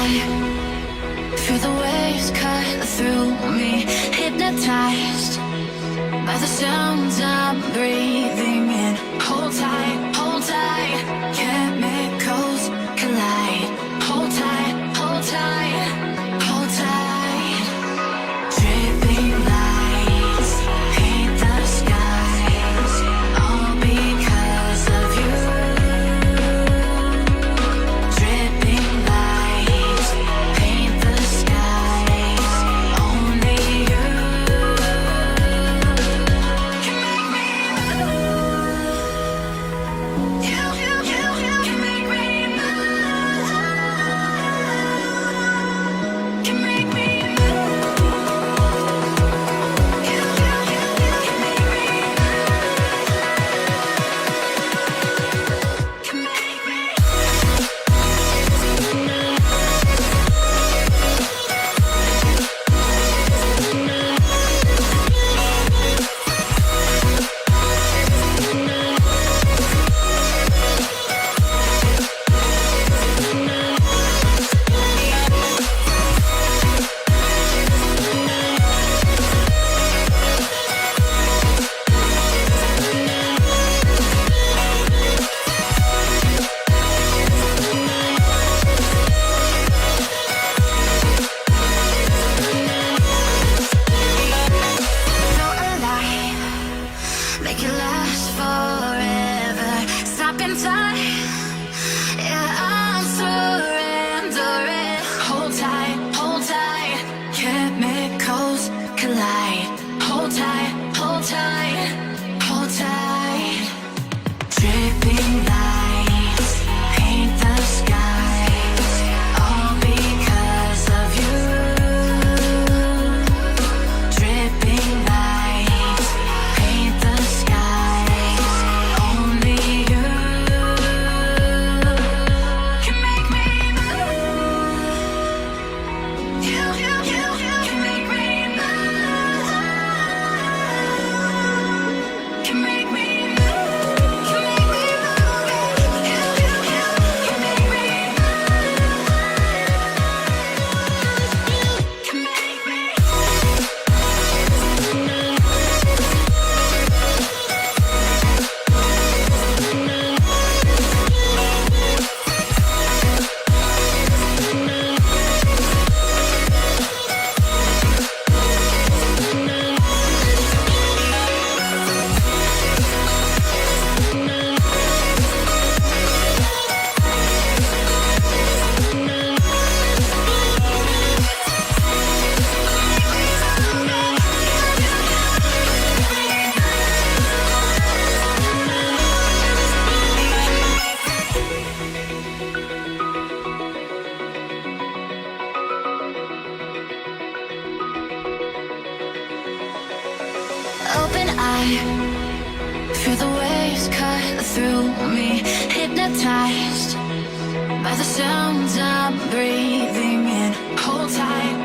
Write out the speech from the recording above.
eye, feel the waves cut through me, hypnotized by the sounds I'm breathing in. Hold tight, chemicals collide. Hold tight, hold tight, hold tight. Dripping lights paint the skies, all because of you. Dripping lights paint the skies, only you can make me move. You can make me move. Can make me move. You can make me move. Can make me. Feel alive, make it last forever. Stop in time, yeah, I'm surrendering. Hold tight, chemicals collide. Hold tight, hold tight, hold tight. Dripping lights paint the skies, all because of you. Dripping lights paint the skies, only you can make me move. You can make me move. Can make me move. Can make me move. You can make me move. Can make me. Open eye, feel the waves cut through me, hypnotized by the sounds I'm breathing in. Hold tight,